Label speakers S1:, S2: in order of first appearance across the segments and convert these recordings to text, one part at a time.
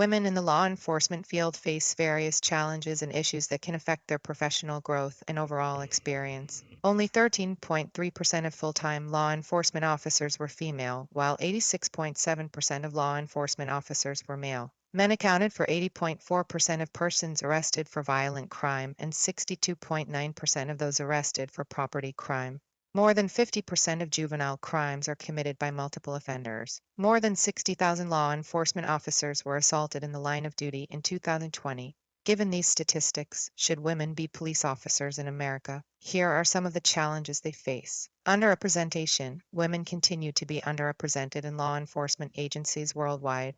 S1: Women in the law enforcement field face various challenges and issues that can affect their professional growth and overall experience. Only 13.3% of full-time law enforcement officers were female, while 86.7% of law enforcement officers were male. Men accounted for 80.4% of persons arrested for violent crime and 62.9% of those arrested for property crime. More than 50% of juvenile crimes are committed by multiple offenders. More than 60,000 law enforcement officers were assaulted in the line of duty in 2020. Given these statistics, should women be police officers in America? Here are some of the challenges they face. Underrepresentation. Women continue to be underrepresented in law enforcement agencies worldwide.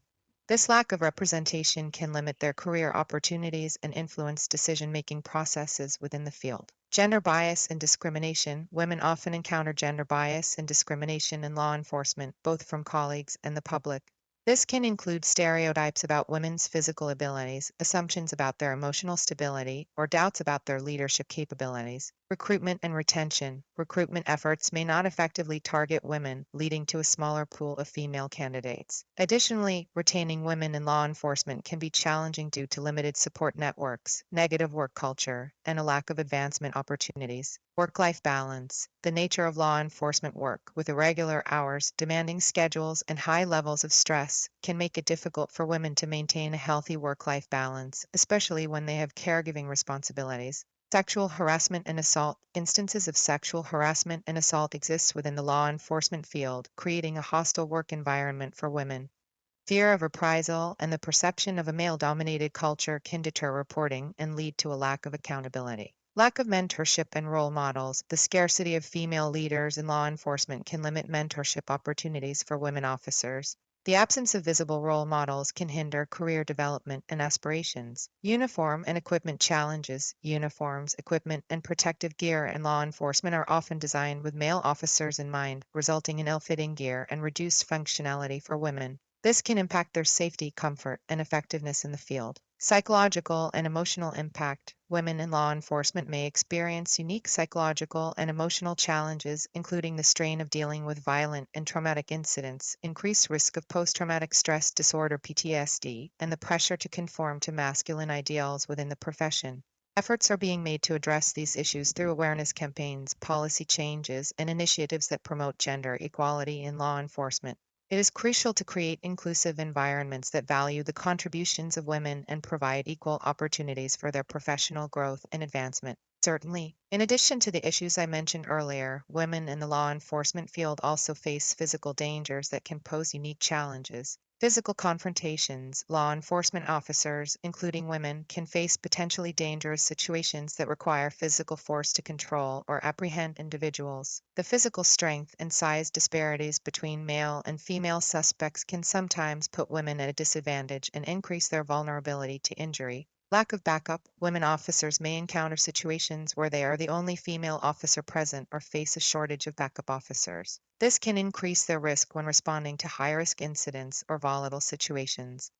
S1: This lack of representation can limit their career opportunities and influence decision-making processes within the field. Gender bias and discrimination. Women often encounter gender bias and discrimination in law enforcement, both from colleagues and the public. This can include stereotypes about women's physical abilities, assumptions about their emotional stability, or doubts about their leadership capabilities. Recruitment and retention. Recruitment efforts may not effectively target women, leading to a smaller pool of female candidates. Additionally, retaining women in law enforcement can be challenging due to limited support networks, negative work culture, and a lack of advancement opportunities. Work-life balance. The nature of law enforcement work, with irregular hours, demanding schedules, and high levels of stress, can make it difficult for women to maintain a healthy work-life balance, especially when they have caregiving responsibilities. Sexual harassment and assault. Instances of sexual harassment and assault exist within the law enforcement field, creating a hostile work environment for women. Fear of reprisal and the perception of a male-dominated culture can deter reporting and lead to a lack of accountability. Lack of mentorship and role models. The scarcity of female leaders in law enforcement can limit mentorship opportunities for women officers. The absence of visible role models can hinder career development and aspirations. Uniform and equipment challenges. Uniforms, equipment, and protective gear in law enforcement are often designed with male officers in mind, resulting in ill-fitting gear and reduced functionality for women. This can impact their safety, comfort, and effectiveness in the field. Psychological and emotional impact. Women in law enforcement may experience unique psychological and emotional challenges, including the strain of dealing with violent and traumatic incidents, increased risk of post-traumatic stress disorder (PTSD), and the pressure to conform to masculine ideals within the profession. Efforts are being made to address these issues through awareness campaigns, policy changes, and initiatives that promote gender equality in law enforcement. It is crucial to create inclusive environments that value the contributions of women and provide equal opportunities for their professional growth and advancement. Certainly, in addition to the issues I mentioned earlier, women in the law enforcement field also face physical dangers that can pose unique challenges. Physical confrontations. Law enforcement officers, including women, can face potentially dangerous situations that require physical force to control or apprehend individuals. The physical strength and size disparities between male and female suspects can sometimes put women at a disadvantage and increase their vulnerability to injury. Lack of backup. Women officers may encounter situations where they are the only female officer present or face a shortage of backup officers. This can increase their risk when responding to high-risk incidents or volatile situations.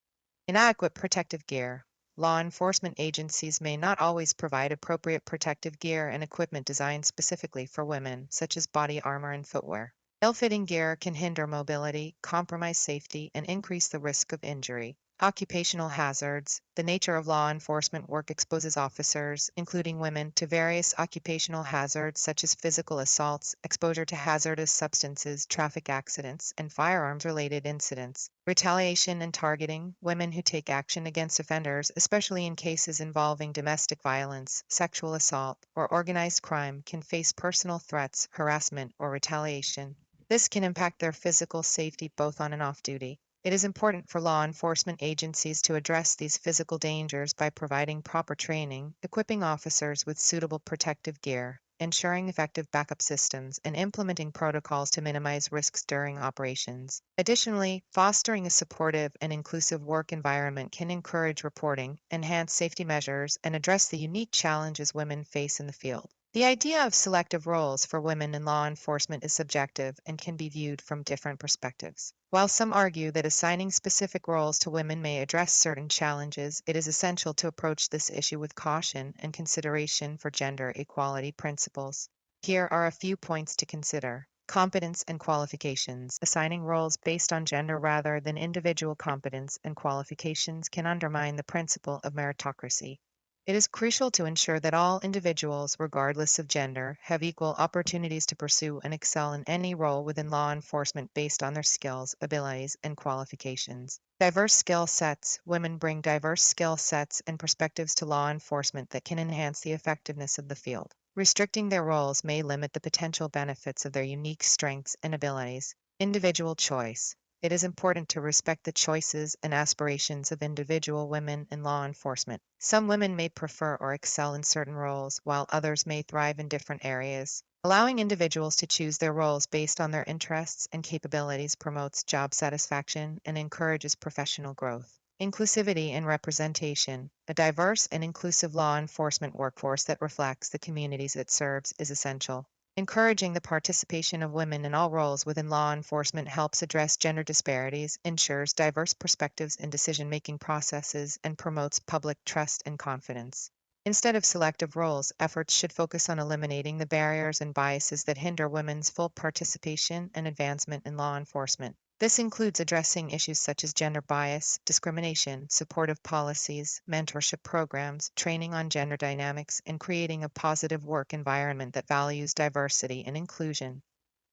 S1: Inadequate protective gear. Law enforcement agencies may not always provide appropriate protective gear and equipment designed specifically for women, such as body armor and footwear. Ill-fitting gear can hinder mobility, compromise safety, and increase the risk of injury. Occupational hazards. The nature of law enforcement work exposes officers, including women, to various occupational hazards such as physical assaults, exposure to hazardous substances, traffic accidents, and firearms-related incidents. Retaliation and targeting. Women who take action against offenders, especially in cases involving domestic violence, sexual assault, or organized crime, can face personal threats, harassment, or retaliation. This can impact their physical safety both on and off duty. It is important for law enforcement agencies to address these physical dangers by providing proper training, equipping officers with suitable protective gear, ensuring effective backup systems, and implementing protocols to minimize risks during operations. Additionally, fostering a supportive and inclusive work environment can encourage reporting, enhance safety measures, and address the unique challenges women face in the field. The idea of selective roles for women in law enforcement is subjective and can be viewed from different perspectives. While some argue that assigning specific roles to women may address certain challenges, it is essential to approach this issue with caution and consideration for gender equality principles. Here are a few points to consider. Competence and qualifications. Assigning roles based on gender rather than individual competence and qualifications can undermine the principle of meritocracy. It is crucial to ensure that all individuals, regardless of gender, have equal opportunities to pursue and excel in any role within law enforcement based on their skills, abilities, and qualifications. Diverse skill sets. Women bring diverse skill sets and perspectives to law enforcement that can enhance the effectiveness of the field. Restricting their roles may limit the potential benefits of their unique strengths and abilities. Individual choice. It is important to respect the choices and aspirations of individual women in law enforcement. Some women may prefer or excel in certain roles, while others may thrive in different areas. Allowing individuals to choose their roles based on their interests and capabilities promotes job satisfaction and encourages professional growth. Inclusivity and representation. A diverse and inclusive law enforcement workforce that reflects the communities it serves is essential. Encouraging the participation of women in all roles within law enforcement helps address gender disparities, ensures diverse perspectives in decision-making processes, and promotes public trust and confidence. Instead of selective roles, efforts should focus on eliminating the barriers and biases that hinder women's full participation and advancement in law enforcement. This includes addressing issues such as gender bias, discrimination, supportive policies, mentorship programs, training on gender dynamics, and creating a positive work environment that values diversity and inclusion.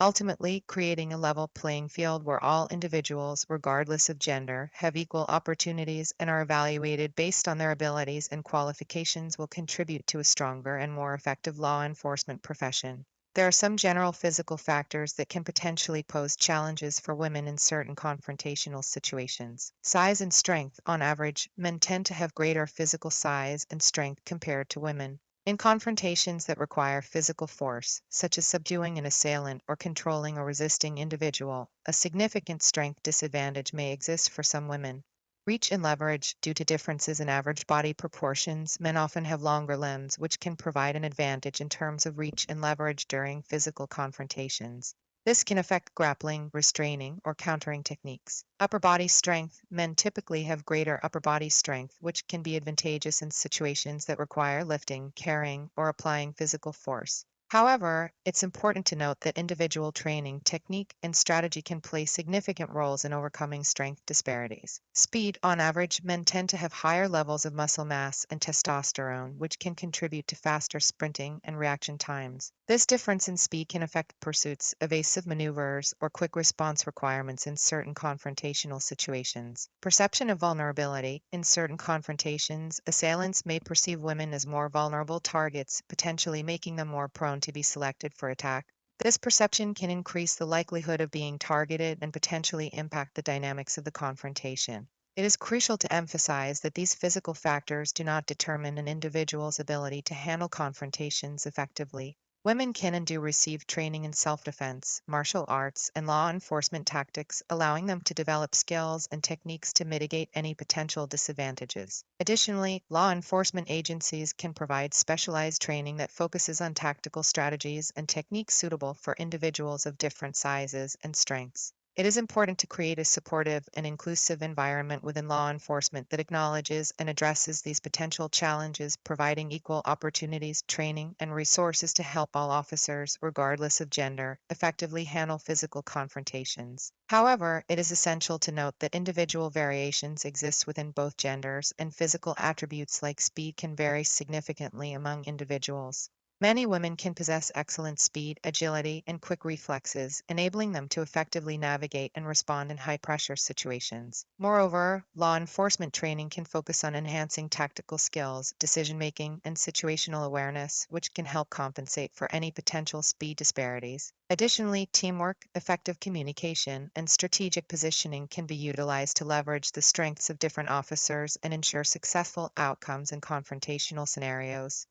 S1: Ultimately, creating a level playing field where all individuals, regardless of gender, have equal opportunities and are evaluated based on their abilities and qualifications will contribute to a stronger and more effective law enforcement profession. There are some general physical factors that can potentially pose challenges for women in certain confrontational situations. Size and strength. On average, men tend to have greater physical size and strength compared to women. In confrontations that require physical force, such as subduing an assailant or controlling a resisting individual, a significant strength disadvantage may exist for some women. Reach and leverage. Due to differences in average body proportions, men often have longer limbs, which can provide an advantage in terms of reach and leverage during physical confrontations. This can affect grappling, restraining, or countering techniques. Upper body strength. Men typically have greater upper body strength, which can be advantageous in situations that require lifting, carrying, or applying physical force. However, it's important to note that individual training, technique, and strategy can play significant roles in overcoming strength disparities. Speed. On average, men tend to have higher levels of muscle mass and testosterone, which can contribute to faster sprinting and reaction times. This difference in speed can affect pursuits, evasive maneuvers, or quick response requirements in certain confrontational situations. Perception of vulnerability. In certain confrontations, assailants may perceive women as more vulnerable targets, potentially making them more prone to be selected for attack. This perception can increase the likelihood of being targeted and potentially impact the dynamics of the confrontation. It is crucial to emphasize that these physical factors do not determine an individual's ability to handle confrontations effectively. Women can and do receive training in self-defense, martial arts, and law enforcement tactics, allowing them to develop skills and techniques to mitigate any potential disadvantages. Additionally, law enforcement agencies can provide specialized training that focuses on tactical strategies and techniques suitable for individuals of different sizes and strengths. It is important to create a supportive and inclusive environment within law enforcement that acknowledges and addresses these potential challenges, providing equal opportunities, training, and resources to help all officers, regardless of gender, effectively handle physical confrontations. However, it is essential to note that individual variations exist within both genders, and physical attributes like speed can vary significantly among individuals. Many women can possess excellent speed, agility, and quick reflexes, enabling them to effectively navigate and respond in high-pressure situations. Moreover, law enforcement training can focus on enhancing tactical skills, decision-making, and situational awareness, which can help compensate for any potential speed disparities. Additionally, teamwork, effective communication, and strategic positioning can be utilized to leverage the strengths of different officers and ensure successful outcomes in confrontational scenarios.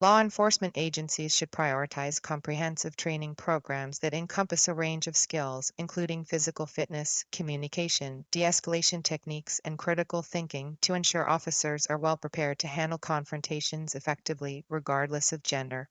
S1: Law enforcement agencies should prioritize comprehensive training programs that encompass a range of skills, including physical fitness, communication, de-escalation techniques, and critical thinking, to ensure officers are well prepared to handle confrontations effectively, regardless of gender.